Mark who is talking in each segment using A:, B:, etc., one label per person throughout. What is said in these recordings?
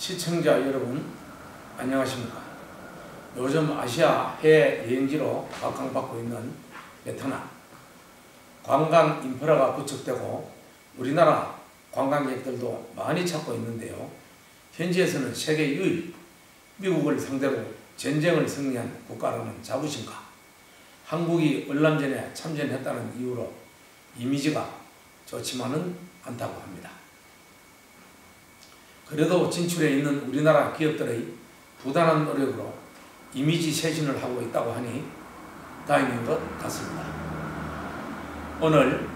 A: 시청자 여러분 안녕하십니까. 요즘 아시아 해외 여행지로 각광받고 있는 베트남. 관광 인프라가 구축되고 우리나라 관광객들도 많이 찾고 있는데요. 현지에서는 세계 유일 미국을 상대로 전쟁을 승리한 국가라는 자부심과 한국이 월남전에 참전했다는 이유로 이미지가 좋지만은 않다고 합니다. 그래도 진출해 있는 우리나라 기업들의 부단한 노력으로 이미지 쇄신을 하고 있다고 하니 다행인 것 같습니다. 오늘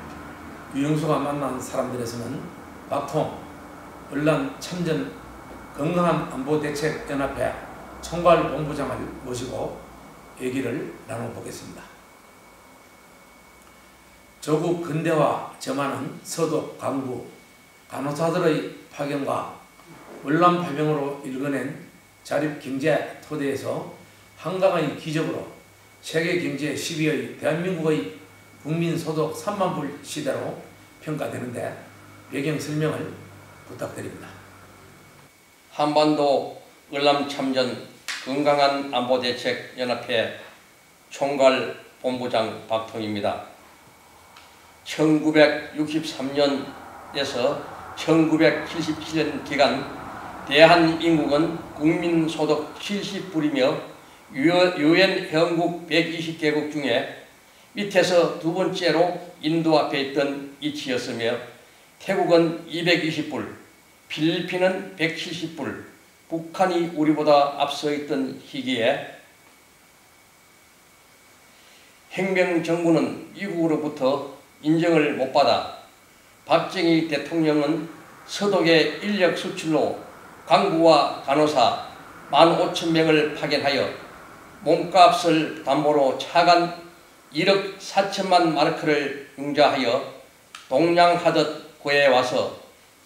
A: 유영수가 만난 사람들에서는 박통 월남 참전 건강한 안보대책연합회 총괄본부장을 모시고 얘기를 나눠보겠습니다. 조국 근대화 점하는 서독, 강부, 간호사들의 파견과 월남 파병으로 일궈낸 자립경제 토대에서 한강의 기적으로 세계경제 10위의 대한민국의 국민소득 3만 불 시대로 평가되는데 배경 설명을 부탁드립니다.
B: 한반도 월남 참전 건강한 안보대책 연합회 총괄 본부장 박통입니다. 1963년에서 1977년 기간 대한민국은 국민소득 70불이며 유엔 회원국 120개국 중에 밑에서 두 번째로 인도 앞에 있던 위치였으며 태국은 220불, 필리핀은 170불, 북한이 우리보다 앞서 있던 시기에 행명정부는 미국으로부터 인정을 못 받아 박정희 대통령은 서독의 인력 수출로 강부와 간호사 15,000명을 파견하여 몸값을 담보로 차관 1억 4천만 마르크를 융자하여 동냥하듯 구해와서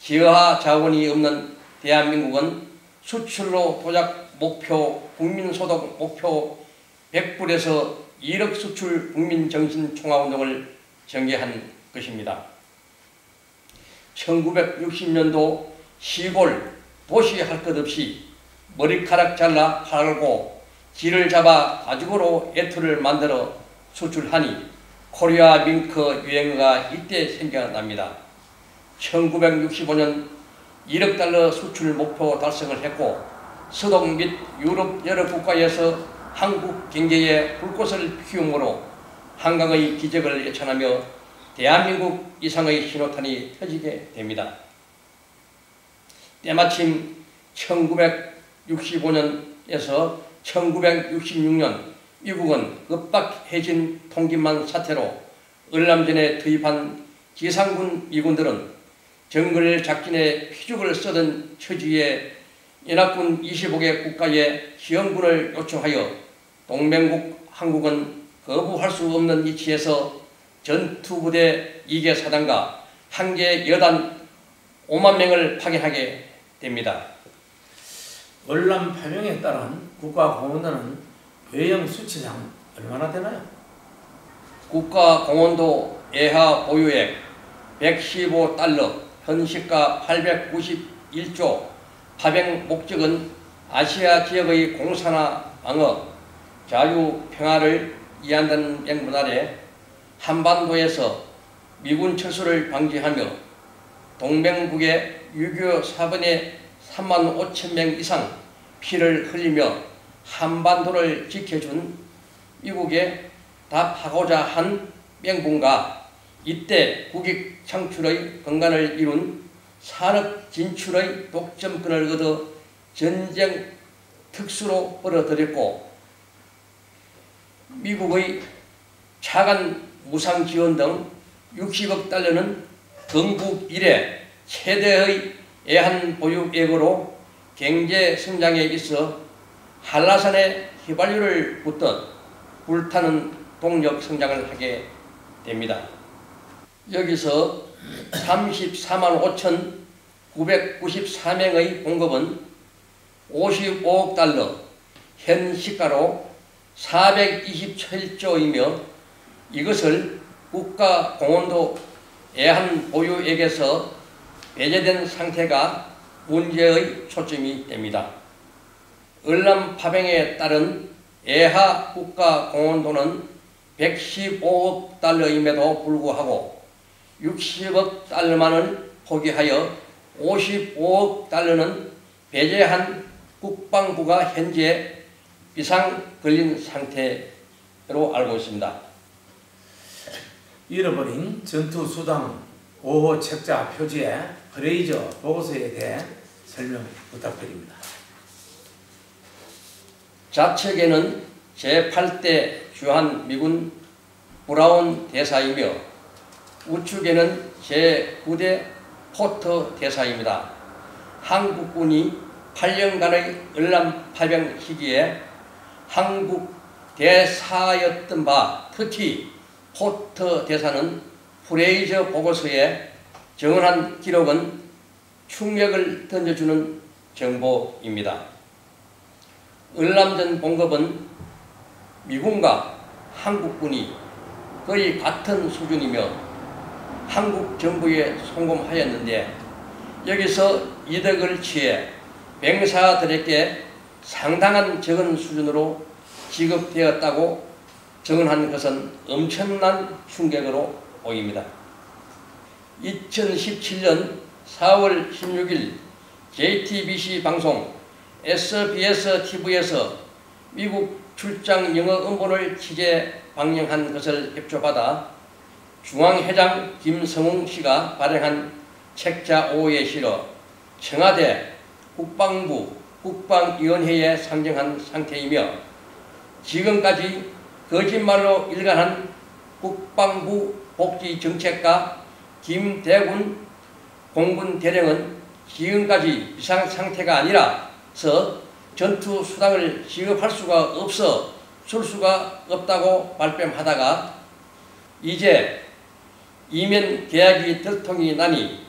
B: 지하 자원이 없는 대한민국은 수출로 도작 목표 국민소득 목표 100불에서 1억 수출 국민정신총화운동을 전개한 것입니다. 1960년도 시골 도시 할 것 없이 머리카락 잘라 팔고 길을 잡아 가죽으로 애투를 만들어 수출하니 코리아 밍크 유행어가 이때 생겨납니다. 1965년 1억 달러 수출 목표 달성을 했고 서독 및 유럽 여러 국가에서 한국 경제에 불꽃을 피움으로 한강의 기적을 예찬하며 대한민국 이상의 신호탄이 터지게 됩니다. 때마침 1965년에서 1966년 미국은 윽박해진 통기만 사태로 월남전에 투입한 지상군 미군들은 정글 작전에 피죽을 쓰던 처지에 연합군 25개 국가에 지원군을 요청하여 동맹국 한국은 거부할 수 없는 위치에서 전투부대 2개 사단과 1개 여단 5만 명을 파견하게 됩니다.
A: 월남 파병에 따른 국가공원도는 외형 수치상 얼마나 되나요?
B: 국가공원도 예하 보유액 115달러, 현시가 891조, 파병 목적은 아시아 지역의 공사나 방어, 자유, 평화를 이해한다는 명분 아래 한반도에서 미군 철수를 방지하며 동맹국의 유교 사번에 3만 5천 명 이상 피를 흘리며 한반도를 지켜준 미국에 답하고자 한 명분과 이때 국익 창출의 근간을 이룬 산업 진출의 독점권을 얻어 전쟁 특수로 벌어들였고 미국의 차관 무상 지원 등 60억 달러는 건국 이래 최대의 애한 보유액으로 경제 성장에 있어 한라산에 휘발유를 붓듯 불타는 동력 성장을 하게 됩니다. 여기서 34만 5,994명의 봉급은 55억 달러, 현 시가로 427조이며 이것을 국가공원도 애한 보유액에서 배제된 상태가 문제의 초점이 됩니다. 을람 파병에 따른 애하 국가공헌도는 115억 달러임에도 불구하고 60억 달러만을 포기하여 55억 달러는 배제한 국방부가 현재 비상 걸린 상태로 알고 있습니다.
A: 잃어버린 전투수당 5호 책자 표지의 프레이저 보고서에 대해 설명 부탁드립니다.
B: 좌측에는 제8대 주한 미군 브라운 대사이며 우측에는 제9대 포터 대사입니다. 한국군이 8년간의 을람 파병 시기에 한국 대사였던 바 특히 포터 대사는 프레이저 보고서에 정언한 기록은 충격을 던져주는 정보입니다. 을람전 봉급은 미군과 한국군이 거의 같은 수준이며 한국 정부에 송금하였는데 여기서 이득을 취해 병사들에게 상당한 적은 수준으로 지급되었다고 정언한 것은 엄청난 충격으로 보입니다. 2017년 4월 16일 JTBC 방송 SBS TV에서 미국 출장 영어 음본을 취재 방영한 것을 협조받아 중앙회장 김성웅 씨가 발행한 책자 5호에 실어 청와대, 국방부, 국방위원회에 상정한 상태이며 지금까지 거짓말로 일관한 국방부 복지정책과 김대군 공군대령은 지금까지 비상상태가 아니라서 전투수당을 지급할 수가 없어 줄 수가 없다고 발뺌하다가 이제 이면 계약이 들통이 나니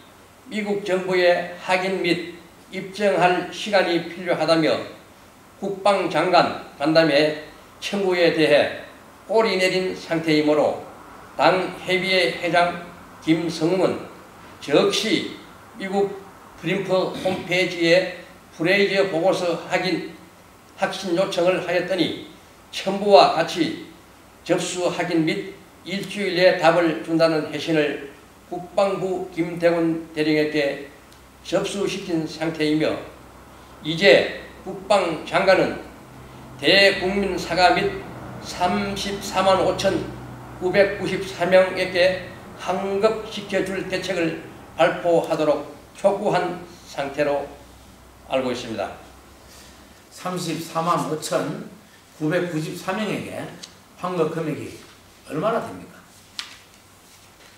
B: 미국 정부의 확인 및 입증할 시간이 필요하다며 국방장관 간담회 청구에 대해 꼬리 내린 상태이므로 당 협의회 회장 김성웅은 즉시 미국 트럼프 홈페이지에 프레이저 보고서 확신 요청을 하였더니 첨부와 같이 접수 확인 및 일주일 내에 답을 준다는 회신을 국방부 김대군 대령에게 접수시킨 상태이며 이제 국방장관은 대국민 사과 및 34만 5,994명에게 환급시켜줄 대책을 발표하도록 촉구한 상태로 알고 있습니다.
A: 34만 5,994명에게 환급 금액이 얼마나 됩니까?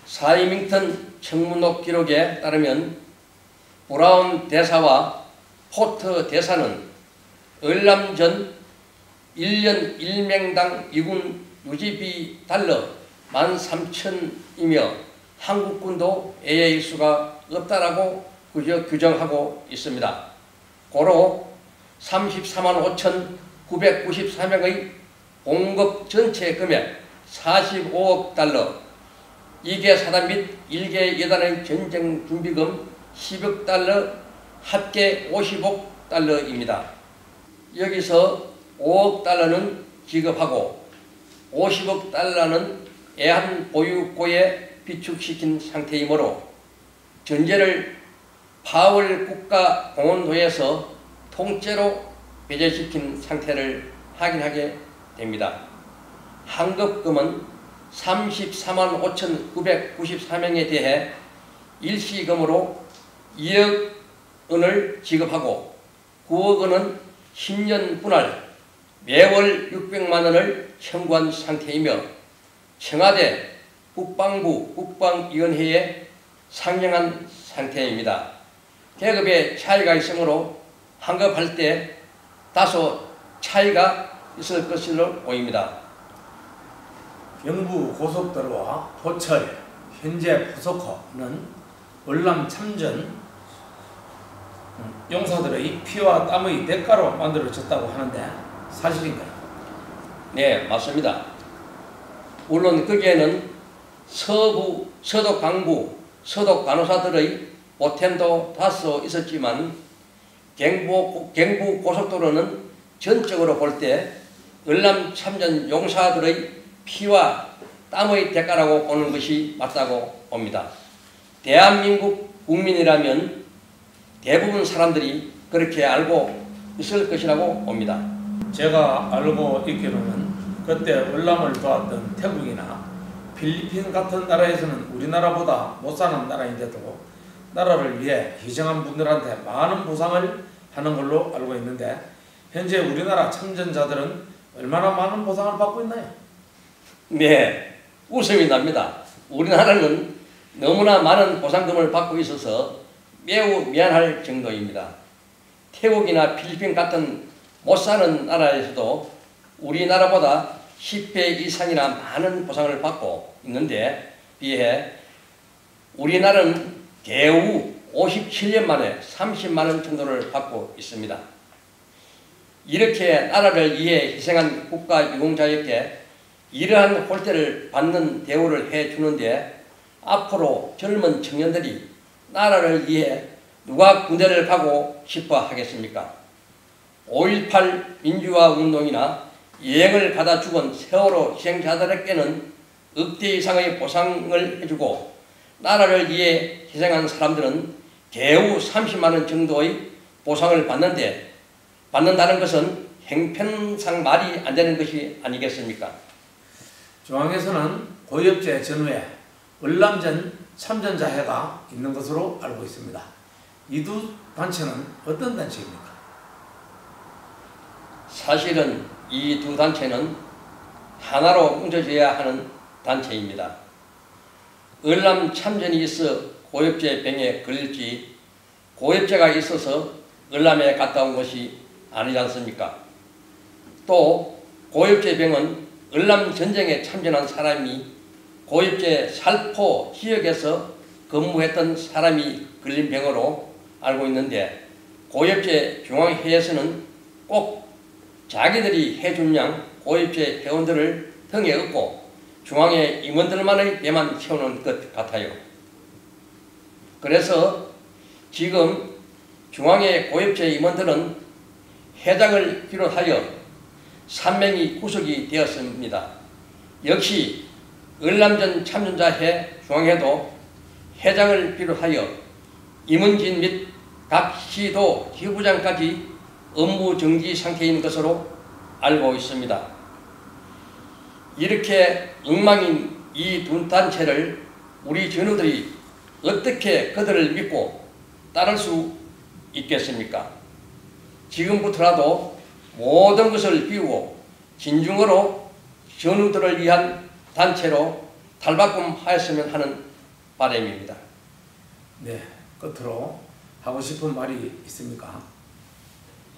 B: 사이밍턴 청문록 기록에 따르면 브라운 대사와 포터 대사는 을람 전 1년 1명당 미군 유지비 달러 13,000이며 한국군도 AA일 수가 없다라고 규정하고 있습니다. 고로 34만 5,994명의 봉급 전체 금액 45억 달러, 2개 사단 및 1개 여단의 전쟁 준비금 10억 달러, 합계 50억 달러입니다. 여기서 5억 달러는 지급하고 50억 달러는 애한보유고에 비축시킨 상태이므로 전제를 파월 국가공헌도에서 통째로 배제시킨 상태를 확인하게 됩니다. 환급금은 34만 5,994명에 대해 일시금으로 2억 원을 지급하고 9억 원은 10년 분할 매월 600만 원을 청구한 상태이며 청와대, 국방부, 국방위원회에 상정한 상태입니다. 계급의 차이가 있으므로 환급할 때 다소 차이가 있을 것으로 보입니다.
A: 영부 고속도로와 포철, 현재 포소코는 월남 참전 용사들의 피와 땀의 대가로 만들어졌다고 하는데 사실인가요?
B: 네, 맞습니다. 물론 거기에는 서부, 서독 강부, 서독 간호사들의 보탬도 다소 있었지만 경부 고속도로는 전적으로 볼 때 을람 참전 용사들의 피와 땀의 대가라고 보는 것이 맞다고 봅니다. 대한민국 국민이라면 대부분 사람들이 그렇게 알고 있을 것이라고 봅니다.
A: 제가 알고 있기로는 그때 월남을 도왔던 태국이나 필리핀 같은 나라에서는 우리나라보다 못 사는 나라인데도 나라를 위해 희생한 분들한테 많은 보상을 하는 걸로 알고 있는데 현재 우리나라 참전자들은 얼마나 많은 보상을 받고 있나요?
B: 네, 웃음이 납니다. 우리나라는 너무나 많은 보상금을 받고 있어서 매우 미안할 정도입니다. 태국이나 필리핀 같은 못 사는 나라에서도 우리나라보다 10배 이상이나 많은 보상을 받고 있는데 비해 우리나라는 겨우 57년 만에 30만 원 정도를 받고 있습니다. 이렇게 나라를 위해 희생한 국가유공자에게 이러한 홀대를 받는 대우를 해주는데 앞으로 젊은 청년들이 나라를 위해 누가 군대를 가고 싶어 하겠습니까? 5.18 민주화 운동이나 여행을 가다 죽은 세월호 희생자들에게는 억대 이상의 보상을 해주고 나라를 위해 희생한 사람들은 겨우 30만 원 정도의 보상을 받는다는 것은 형편상 말이 안 되는 것이 아니겠습니까?
A: 중앙에서는 고엽제 전후에 월남전 참전자회가 있는 것으로 알고 있습니다. 이 두 단체는 어떤 단체입니까?
B: 사실은 이 두 단체는 하나로 뭉쳐져야 하는 단체입니다. 월남 참전이 있어 고엽제 병에 걸릴지 고엽제가 있어서 월남에 갔다 온 것이 아니지 않습니까? 또 고엽제 병은 월남 전쟁에 참전한 사람이 고엽제 살포 지역에서 근무했던 사람이 걸린 병으로 알고 있는데 고엽제 중앙회에서는 꼭 자기들이 해준 양 고엽제 회원들을 등에 업고 중앙회 임원들만의 배만 채우는 것 같아요. 그래서 지금 중앙회 고엽제 임원들은 회장을 비롯하여 3명이 구속이 되었습니다. 역시 월남전 참전자회 중앙회도 회장을 비롯하여 임원진 및 각 시도 지부장까지 업무 정지 상태인 것으로 알고 있습니다. 이렇게 엉망인 이 두 단체를 우리 전우들이 어떻게 그들을 믿고 따를 수 있겠습니까? 지금부터라도 모든 것을 비우고 진중으로 전우들을 위한 단체로 탈바꿈하였으면 하는 바람입니다.
A: 네, 끝으로 하고 싶은 말이 있습니까?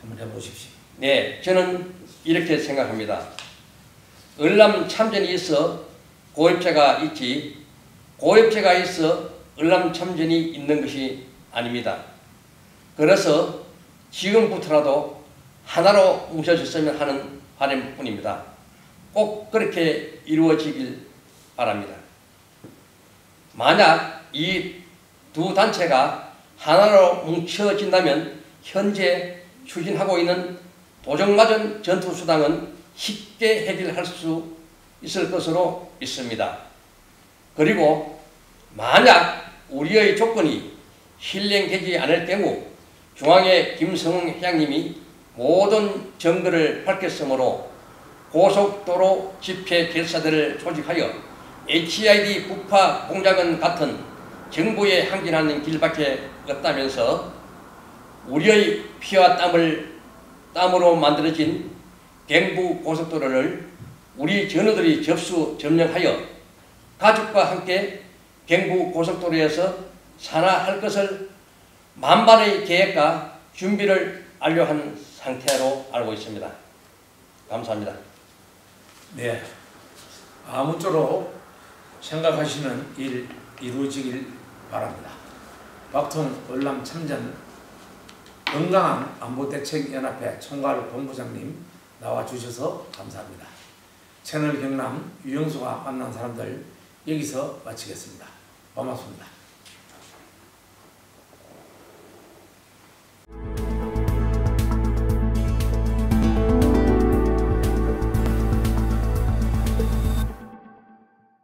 A: 한번 해보십시오.
B: 네, 저는 이렇게 생각합니다. 월남 참전이 있어 고엽제가 있지 고엽제가 있어 월남 참전이 있는 것이 아닙니다. 그래서 지금부터라도 하나로 뭉쳐졌으면 하는 바람뿐입니다. 꼭 그렇게 이루어지길 바랍니다. 만약 이 두 단체가 하나로 뭉쳐진다면 현재 추진하고 있는 도적마전 전투수당은 쉽게 해결할 수 있을 것으로 믿습니다. 그리고 만약 우리의 조건이 실행되지 않을 경우 중앙회 김성웅 회장님이 모든 정거를 밝혔으므로 고속도로 집회 결사대를 조직하여 HID 부파 공작원 같은 정부에 항진하는 길밖에 없다면서 우리의 피와 땀으로 만들어진 경부 고속도로를 우리 전우들이 점령하여 가족과 함께 경부 고속도로에서 산화할 것을 만반의 계획과 준비를 완료한 상태로 알고 있습니다. 감사합니다.
A: 네, 아무쪼록 생각하시는 일 이루어지길 바랍니다. 박통 월남 참전 건강한 안보대책연합회 총괄본부장님 나와주셔서 감사합니다. 채널 경남 유영수가 만난 사람들 여기서 마치겠습니다. 고맙습니다.